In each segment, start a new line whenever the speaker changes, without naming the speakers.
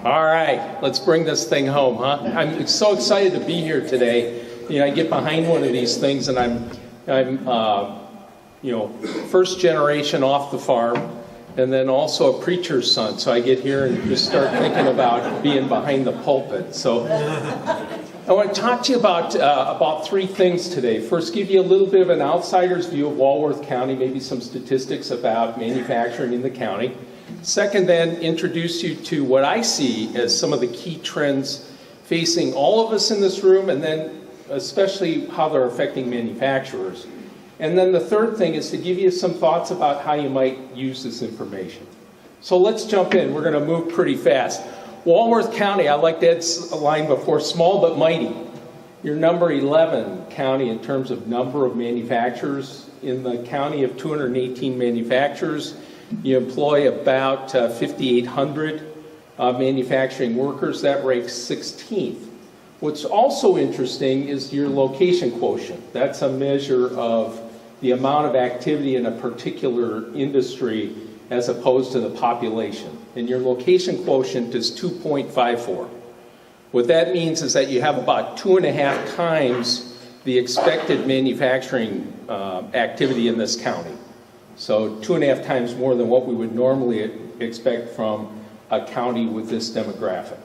All right, let's bring this thing home, huh? I'm so excited to be here today. You know, I get behind one of these things, and I'm first generation off the farm, and then also a preacher's son. So I get here and just start thinking about being behind the pulpit. So I want to talk to you about three things today. First, give you a little bit of an outsider's view of Walworth County, maybe some statistics about manufacturing in the county. Second, then, introduce you to what I see as some of the key trends facing all of us in this room, and then especially how they're affecting manufacturers. And then the third thing is to give you some thoughts about how you might use this information. So let's jump in. We're going to move pretty fast. Walworth County, I like that line before, small but mighty. You're number 11 county in terms of number of manufacturers. In the county of 218 manufacturers, you employ about 5,800 manufacturing workers. That ranks 16th. What's also interesting is your location quotient. That's a measure of the amount of activity in a particular industry as opposed to the population. And your location quotient is 2.54. What that means is that you have about 2.5 times the expected manufacturing activity in this county. So 2.5 times more than what we would normally expect from a county with this demographic.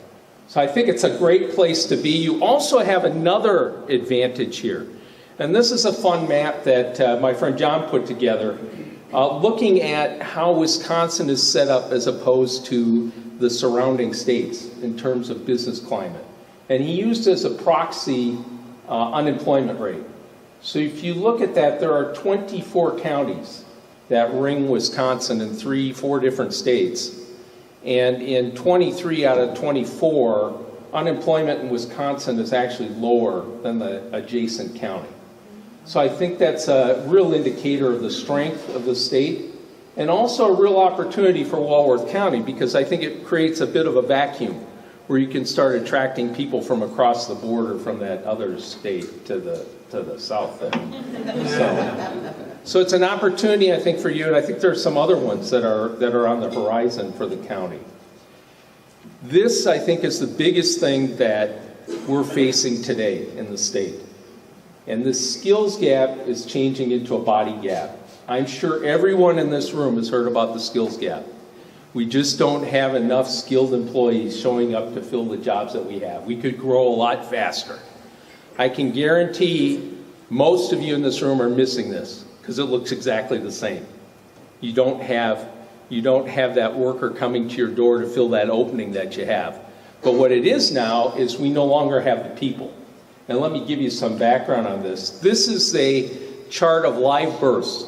So I think it's a great place to be. You also have another advantage here. And this is a fun map that my friend John put together, looking at how Wisconsin is set up as opposed to the surrounding states in terms of business climate. And he used as a proxy unemployment rate. So if you look at that, there are 24 counties that ring Wisconsin in 3-4 different states. And in 23 out of 24, unemployment in Wisconsin is actually lower than the adjacent county. So I think that's a real indicator of the strength of the state, and also a real opportunity for Walworth County, because I think it creates a bit of a vacuum where you can start attracting people from across the border from that other state to the south there. So it's an opportunity, I think, for you, and I think there are some other ones that are on the horizon for the county. This, I think, is the biggest thing that we're facing today in the state. And this skills gap is changing into a body gap. I'm sure everyone in this room has heard about the skills gap. We just don't have enough skilled employees showing up to fill the jobs that we have. We could grow a lot faster. I can guarantee most of you in this room are missing this because it looks exactly the same. You don't have that worker coming to your door to fill that opening that you have. But what it is now is we no longer have the people. And let me give you some background on this. This is a chart of live births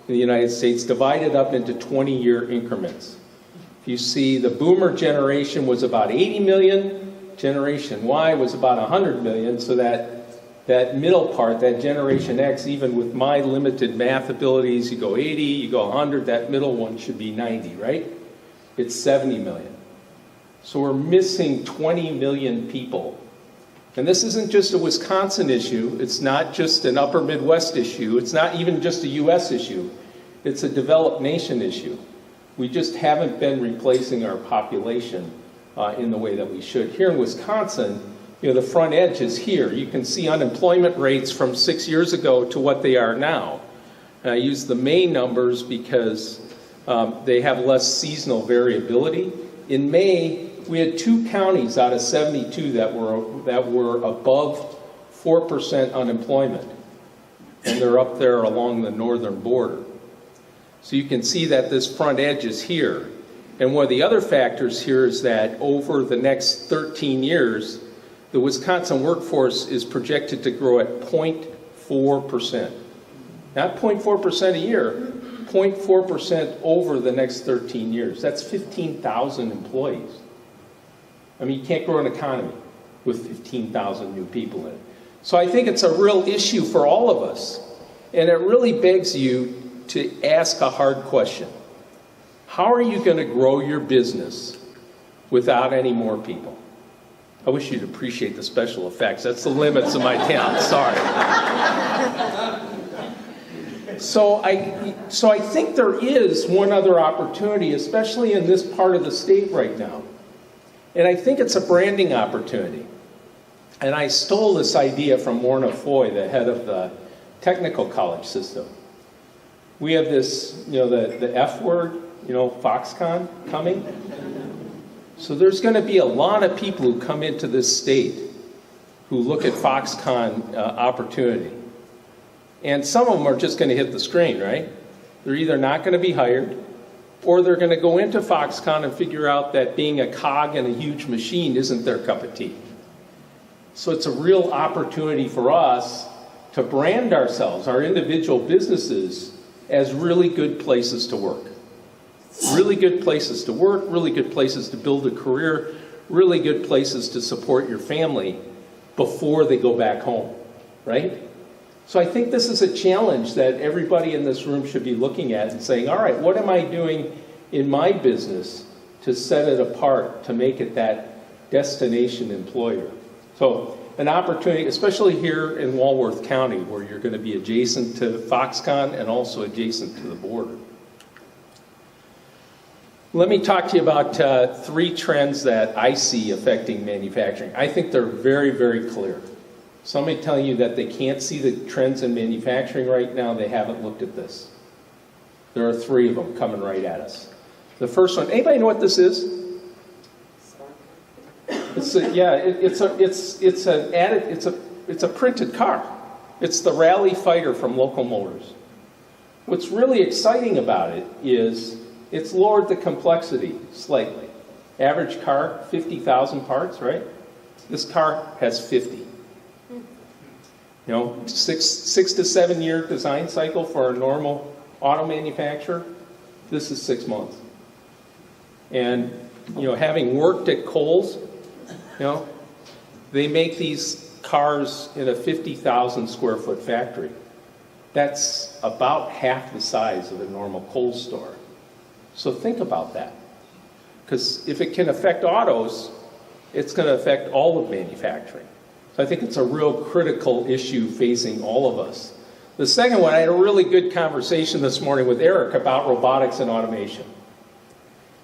in the United States divided up into 20-year increments. You see the boomer generation was about 80 million, Generation Y was about 100 million, so that middle part, that Generation X, even with my limited math abilities, you go 80, you go 100, that middle one should be 90, right? It's 70 million. So we're missing 20 million people. And this isn't just a Wisconsin issue, it's not just an upper Midwest issue, it's not even just a US issue, it's a developed nation issue. We just haven't been replacing our population in the way that we should. Here in Wisconsin, the front edge is here. You can see unemployment rates from 6 years ago to what they are now. And I use the May numbers because they have less seasonal variability. In May, we had 2 counties out of 72 that were above 4% unemployment. And they're up there along the northern border. So you can see that this front edge is here. And one of the other factors here is that over the next 13 years, the Wisconsin workforce is projected to grow at 0.4%. Not 0.4% a year, 0.4% over the next 13 years. That's 15,000 employees. I mean, you can't grow an economy with 15,000 new people in it. So I think it's a real issue for all of us. And it really begs you to ask a hard question. How are you going to grow your business without any more people? I wish you'd appreciate the special effects. That's the limits of my talent. Sorry. So I think there is one other opportunity, especially in this part of the state right now. And I think it's a branding opportunity. And I stole this idea from Morna Foy, the head of the technical college system. We have this, the F word, Foxconn coming. So there's going to be a lot of people who come into this state who look at Foxconn opportunity. And some of them are just going to hit the screen, right? They're either not going to be hired, or they're going to go into Foxconn and figure out that being a cog in a huge machine isn't their cup of tea. So it's a real opportunity for us to brand ourselves, our individual businesses, as really good places to work. Really good places to work, really good places to build a career, really good places to support your family before they go back home, right? So I think this is a challenge that everybody in this room should be looking at and saying, all right, what am I doing in my business to set it apart, to make it that destination employer? So an opportunity, especially here in Walworth County, where you're going to be adjacent to Foxconn and also adjacent to the border. Let me talk to you about 3 trends that I see affecting manufacturing. I think they're very, very clear. Somebody telling you that they can't see the trends in manufacturing right now, they haven't looked at this. There are 3 of them coming right at us. The first one, anybody know what this is? It's a printed car. It's the Rally Fighter from Local Motors. What's really exciting about it is it's lowered the complexity slightly. Average car, 50,000 parts, right? This car has 50. 6 to 7 year design cycle for a normal auto manufacturer. This is 6 months. And, having worked at Kohl's, they make these cars in a 50,000 square foot factory. That's about half the size of a normal Kohl's store. So think about that. Because if it can affect autos, it's going to affect all of manufacturing. So I think it's a real critical issue facing all of us. The second one, I had a really good conversation this morning with Eric about robotics and automation.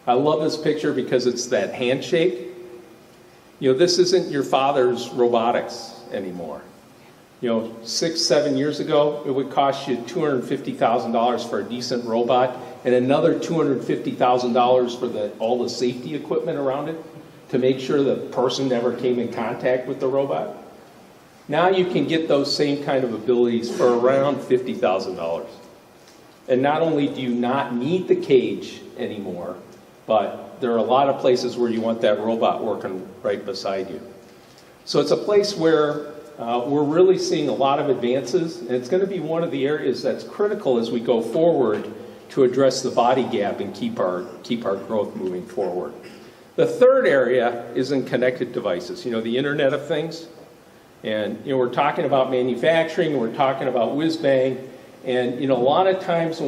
I love this picture because it's that handshake. This isn't your father's robotics anymore. 6, 7 years ago, it would cost you $250,000 for a decent robot and another $250,000 for all the safety equipment around it to make sure the person never came in contact with the robot. Now you can get those same kind of abilities for around $50,000. And not only do you not need the cage anymore, but there are a lot of places where you want that robot working right beside you. So it's a place where we're really seeing a lot of advances, and it's going to be one of the areas that's critical as we go forward to address the body gap and keep our growth moving forward. The third area is in connected devices, the Internet of Things. And we're talking about manufacturing, we're talking about whiz-bang, and a lot of times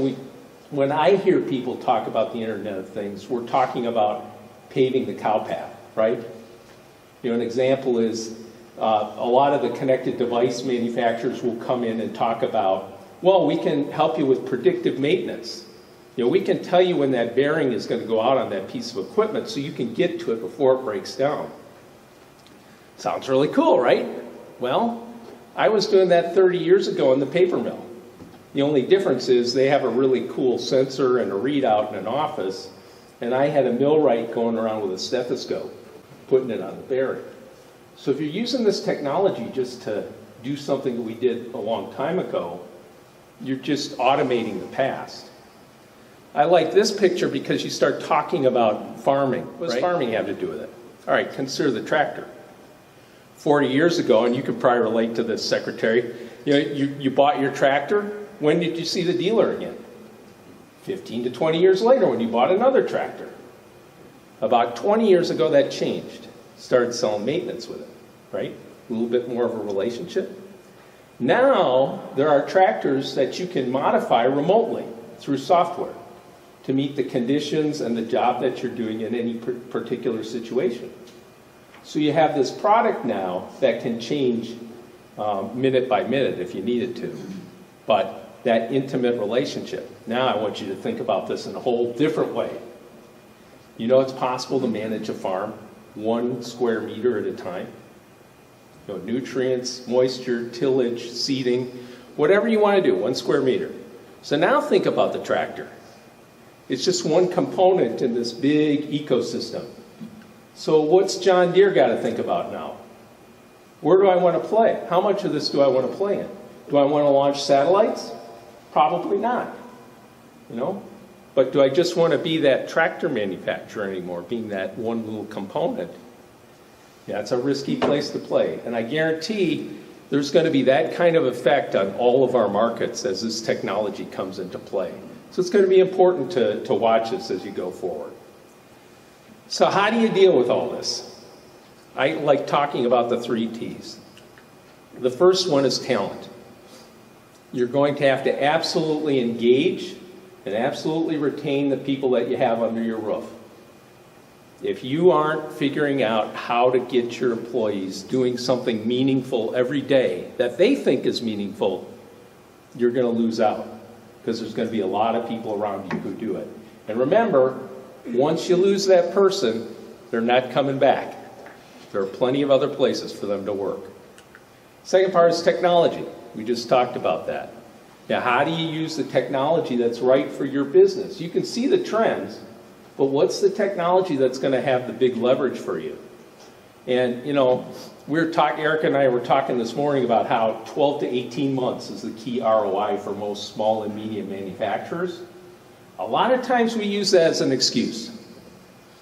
when I hear people talk about the Internet of Things, we're talking about paving the cow path, right? An example is a lot of the connected device manufacturers will come in and talk about, well, we can help you with predictive maintenance. We can tell you when that bearing is going to go out on that piece of equipment so you can get to it before it breaks down. Sounds really cool, right? Well, I was doing that 30 years ago in the paper mill. The only difference is they have a really cool sensor and a readout in an office, and I had a millwright going around with a stethoscope, putting it on the bearing. So if you're using this technology just to do something that we did a long time ago, you're just automating the past. I like this picture because you start talking about farming. What does farming have to do with it? All right, consider the tractor. 40 years ago, and you could probably relate to this, Secretary, you bought your tractor. When did you see the dealer again? 15 to 20 years later when you bought another tractor. About 20 years ago, that changed. Started selling maintenance with it, right? A little bit more of a relationship. Now, there are tractors that you can modify remotely through software to meet the conditions and the job that you're doing in any particular situation. So you have this product now that can change minute by minute if you needed to. But that intimate relationship. Now I want you to think about this in a whole different way. It's possible to manage a farm 1 square meter at a time. Nutrients, moisture, tillage, seeding, whatever you want to do, 1 square meter. So now think about the tractor. It's just one component in this big ecosystem. So what's John Deere got to think about now? Where do I want to play? How much of this do I want to play in? Do I want to launch satellites? Probably not. But do I just want to be that tractor manufacturer anymore, being that one little component? Yeah, it's a risky place to play. And I guarantee there's going to be that kind of effect on all of our markets as this technology comes into play. So it's going to be important to watch this as you go forward. So how do you deal with all this? I like talking about the 3 T's. The first one is talent. You're going to have to absolutely engage and absolutely retain the people that you have under your roof. If you aren't figuring out how to get your employees doing something meaningful every day that they think is meaningful, you're going to lose out because there's going to be a lot of people around you who do it. And remember, once you lose that person, they're not coming back. There are plenty of other places for them to work. Second part is technology. We just talked about that. Now, how do you use the technology that's right for your business? You can see the trends, but what's the technology that's going to have the big leverage for you? And, Eric and I were talking this morning about how 12 to 18 months is the key ROI for most small and medium manufacturers. A lot of times we use that as an excuse.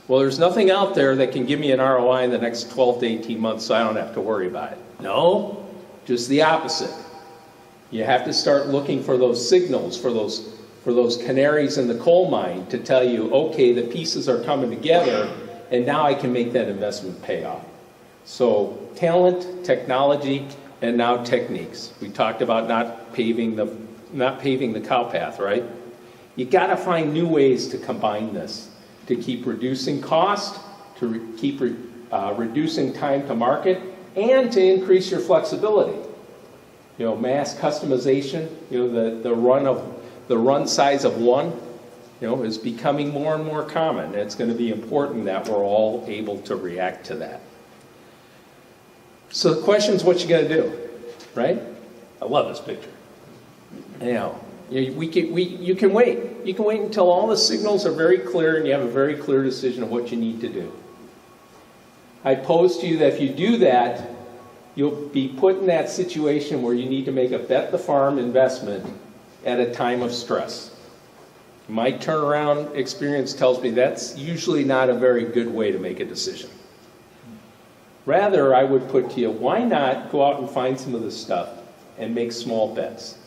Well, there's nothing out there that can give me an ROI in the next 12 to 18 months, so I don't have to worry about it. No, just the opposite. You have to start looking for those signals, for those canaries in the coal mine to tell you, okay, the pieces are coming together, and now I can make that investment pay off. So talent, technology, and now techniques. We talked about not paving the cow path, right? You got to find new ways to combine this, to keep reducing cost, to keep reducing time to market, and to increase your flexibility. Mass customization, the run size of one, is becoming more and more common. And it's going to be important that we're all able to react to that. So the question is, what you going to do, right? I love this picture. You can wait. You can wait until all the signals are very clear and you have a very clear decision of what you need to do. I pose to you that if you do that, you'll be put in that situation where you need to make a bet the farm investment at a time of stress. My turnaround experience tells me that's usually not a very good way to make a decision. Rather, I would put to you, why not go out and find some of this stuff and make small bets?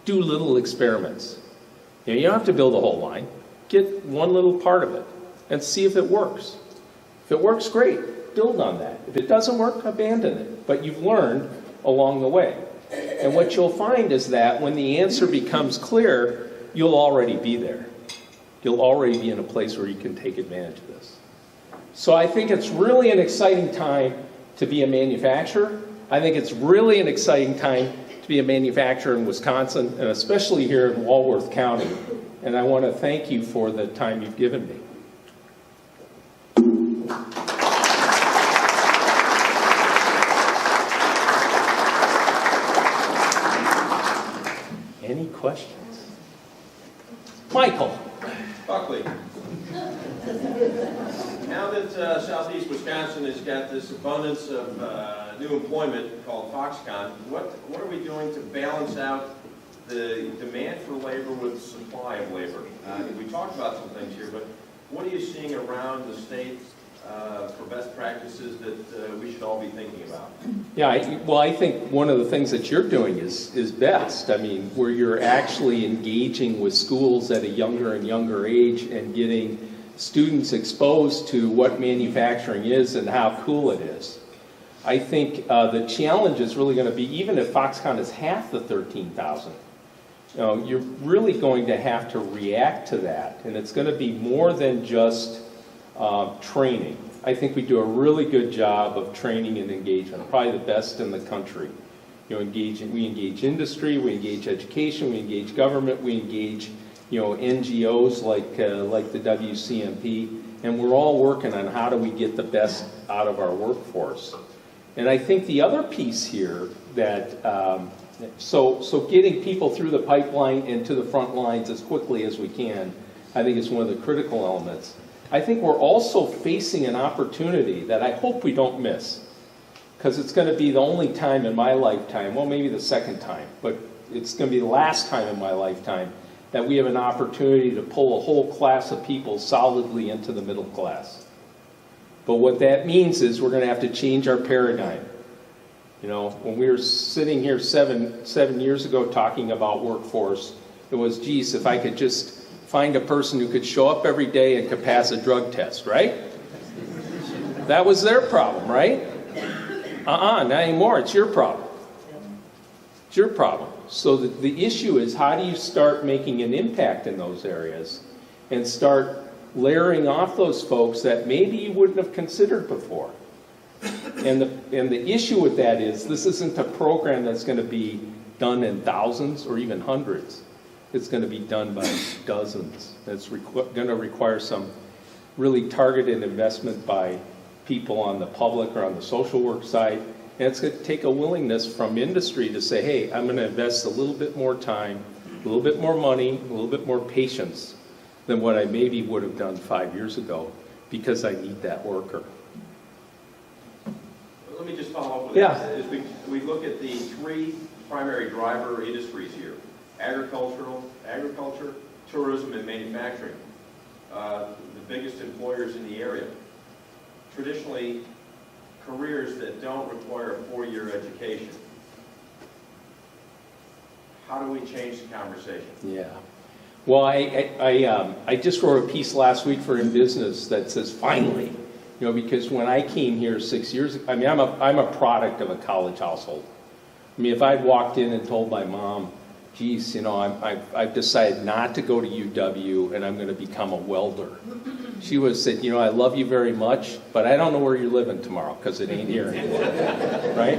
Do little experiments. You don't have to build a whole line. Get one little part of it and see if it works. If it works, great. Build on that. If it doesn't work, abandon it. But you've learned along the way. And what you'll find is that when the answer becomes clear, you'll already be there. You'll already be in a place where you can take advantage of this. So I think it's really an exciting time to be a manufacturer. I think it's really an exciting time to be a manufacturer in Wisconsin, and especially here in Walworth County. And I want to thank you for the time you've given me. Any questions? Michael.
Buckley. Now that Southeast Wisconsin has got this abundance of new employment called Foxconn, what are we doing to balance out the demand for labor with supply of labor? We talked about some things here, but what are you seeing around the state for best practices that we should all be thinking about?
Yeah, I think one of the things that you're doing is best. I mean, where you're actually engaging with schools at a younger and younger age and getting students exposed to what manufacturing is and how cool it is. I think the challenge is really going to be, even if Foxconn is half the 13,000, you're really going to have to react to that. And it's going to be more than just training. I think we do a really good job of training and engagement, probably the best in the country. We engage industry, we engage education, we engage government, we engage NGOs like the WCMP, And we're all working on how do we get the best out of our workforce. And I think the other piece here that, so getting people through the pipeline and to the front lines as quickly as we can, I think is one of the critical elements. I think we're also facing an opportunity that I hope we don't miss, because it's going to be the only time in my lifetime, well, maybe the second time, but it's going to be the last time in my lifetime that we have an opportunity to pull a whole class of people solidly into the middle class. But what that means is we're going to have to change our paradigm. You know, when we were sitting here seven years ago talking about workforce, it was, geez, if I could just find a person who could show up every day and could pass a drug test, right? That was their problem, right? Not anymore. It's your problem. It's your problem. So the issue is, how do you start making an impact in those areas and start layering off those folks that maybe you wouldn't have considered before? And the issue with that is, this isn't a program that's going to be done in thousands or even hundreds. It's going to be done by dozens. It's going to require some really targeted investment by people on the public or on the social work side. And it's going to take a willingness from industry to say, hey, I'm going to invest a little bit more time, a little bit more money, a little bit more patience than what I maybe would have done 5 years ago, because I need that worker.
Let me just follow up with
Yeah.
that. As we look at the three primary driver industries here: agriculture, tourism, and manufacturing, the biggest employers in the area. Traditionally, careers that don't require a 4-year education. How do we change the conversation?
Yeah. Well, I just wrote a piece last week for In Business that says, finally, you know, because when I came here 6 years ago, I mean, I'm a product of a college household. I mean, if I'd walked in and told my mom, geez, you know, I've decided not to go to UW and I'm going to become a welder, she would have said, you know, I love you very much, but I don't know where you're living tomorrow, because it ain't here anymore, right?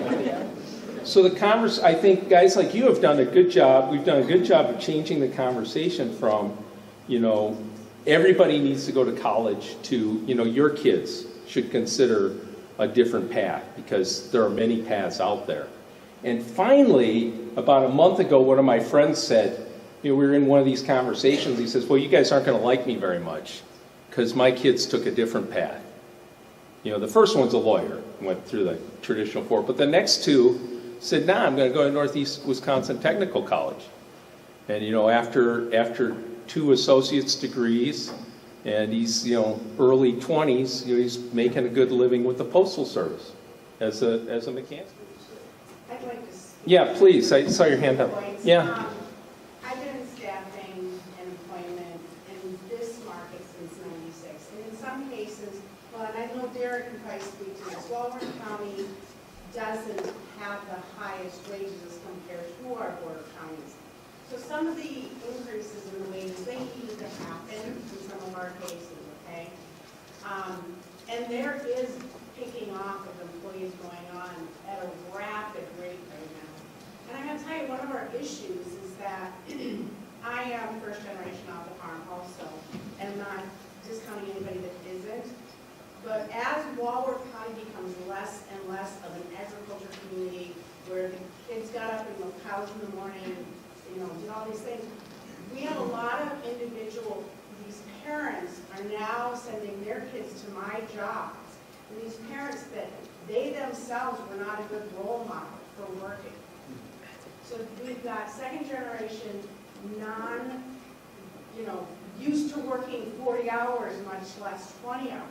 So I think guys like you have done a good job. We've done a good job of changing the conversation from, you know, everybody needs to go to college to, you know, your kids should consider a different path, because there are many paths out there. And finally, about a month ago, one of my friends said, you know, we were in one of these conversations, he says, well, you guys aren't going to like me very much, because my kids took a different path. You know, the first one's a lawyer, went through the traditional four, but the next two said, nah, I'm going to go to Northeast Wisconsin Technical College. And, you know, after 2 associate's degrees, and he's, you know, early 20s, you know, he's making a good living with the Postal Service as a mechanic.
I'd like to speak.
Yeah, please. I saw your hand up. Yeah.
I've been in staffing and employment in this market since '96. And in some cases, well, and I know Derek can probably speak to this, Walworth County doesn't have the highest wages as compared to our border counties. So some of the increases in the wages, they needed to happen in some of our cases, okay? And there is picking off of employees going on at a rapid rate right now. And I'm going to tell you, one of our issues is that I am first generation off the farm also, and I'm not discounting anybody that isn't. But as Walworth County becomes less and less of an agriculture community, where the kids got up and milked cows in the morning, you know, did all these things, we have a lot of these parents are now sending their kids to my jobs. And these parents that they themselves were not a good role model for working. So we've got second generation, used to working 40 hours, much less 20 hours.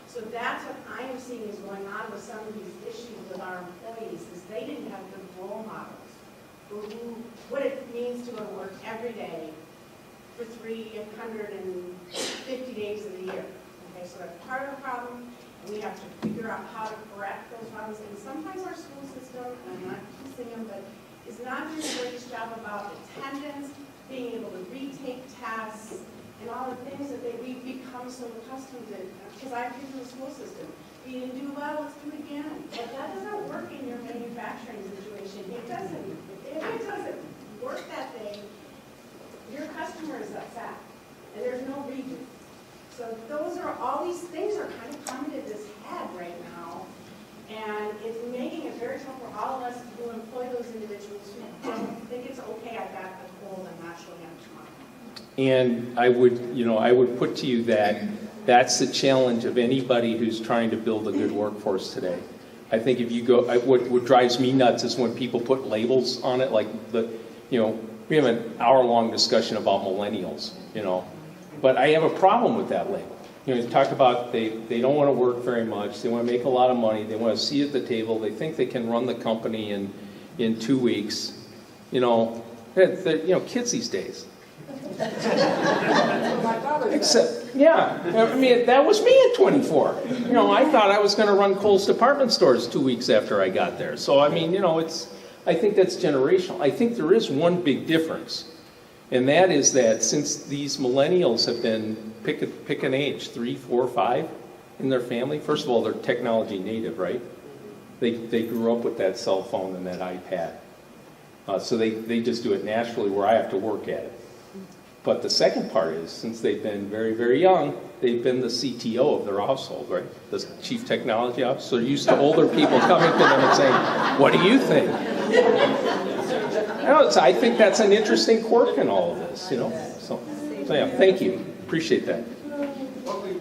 So that's what I am seeing is going on with some of these issues with our employees, is they didn't have good role models for what it means to go to work every day for 350 days of the year. Okay, so that's part of the problem, and we have to figure out how to correct those problems. And sometimes our school system, and I'm not teasing them, but is not doing a great job about attendance, being able to retake tests, and all the things that we've become so accustomed to. Because I've been in the school system. If you didn't do well, let's do it again. But that doesn't work in your manufacturing situation. It doesn't. If it doesn't work that day, your customer is upset, and there's no reason. So all these things are kind of coming to this head right now. And it's making it very tough for all of us who employ those individuals who don't think it's okay, I got a cold, I'm not showing up tomorrow.
And I would put to you that that's the challenge of anybody who's trying to build a good workforce today. I think if you go, what drives me nuts is when people put labels on it, like we have an hour-long discussion about millennials, but I have a problem with that label. You talk about they don't want to work very much, they want to make a lot of money, they want to see at the table, they think they can run the company in 2 weeks. Kids these days. Except, that was me at 24. I thought I was going to run Kohl's department stores 2 weeks after I got there. So, I think that's generational. I think there is one big difference, and that is that since these millennials have been, pick an age, 3, 4, 5 in their family, first of all, they're technology native, right? They grew up with that cell phone and that iPad. So they just do it naturally where I have to work at it. But the second part is, since they've been very, very young, they've been the CTO of their household, right? The chief technology officer. So they're used to older people coming to them and saying, what do you think? I think that's an interesting quirk in all of this, So yeah, thank you. Appreciate that.
Buckley,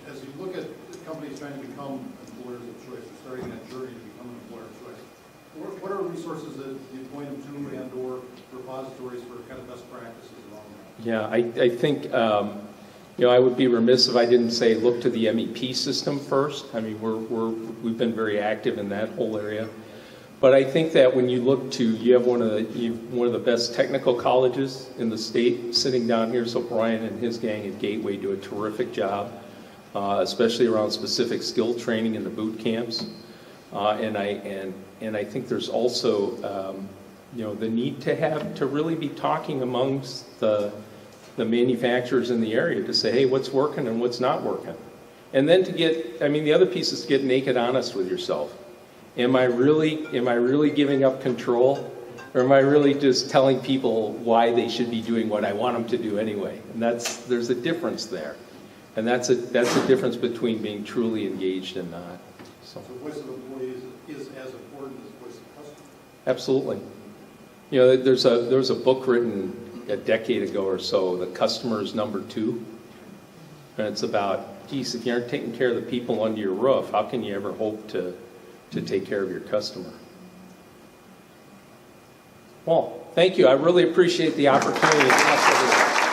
as you look at companies trying to become employers of choice, or starting that journey to become an employer of choice, what are resources that you point them to and/or repositories for kind of best practices along that?
Yeah, I think I would be remiss if I didn't say look to the MEP system first. I mean, we've been very active in that whole area. But I think that when you look to, you have one of the best technical colleges in the state sitting down here. So Brian and his gang at Gateway do a terrific job, especially around specific skill training in the boot camps. And I think there's also the need to really be talking amongst the manufacturers in the area to say, hey, what's working and what's not working, and then the other piece is to get naked honest with yourself. Am I really giving up control, or am I really just telling people why they should be doing what I want them to do anyway? And there's a difference there, and that's a difference between being truly engaged and not.
So voice of employees is as important as voice of customer.
Absolutely. There was a book written a decade ago or so, The Customer is Number 2, and it's about, geez, if you aren't taking care of the people under your roof, how can you ever hope to take care of your customer? Well, thank you. I really appreciate the opportunity to talk to everyone.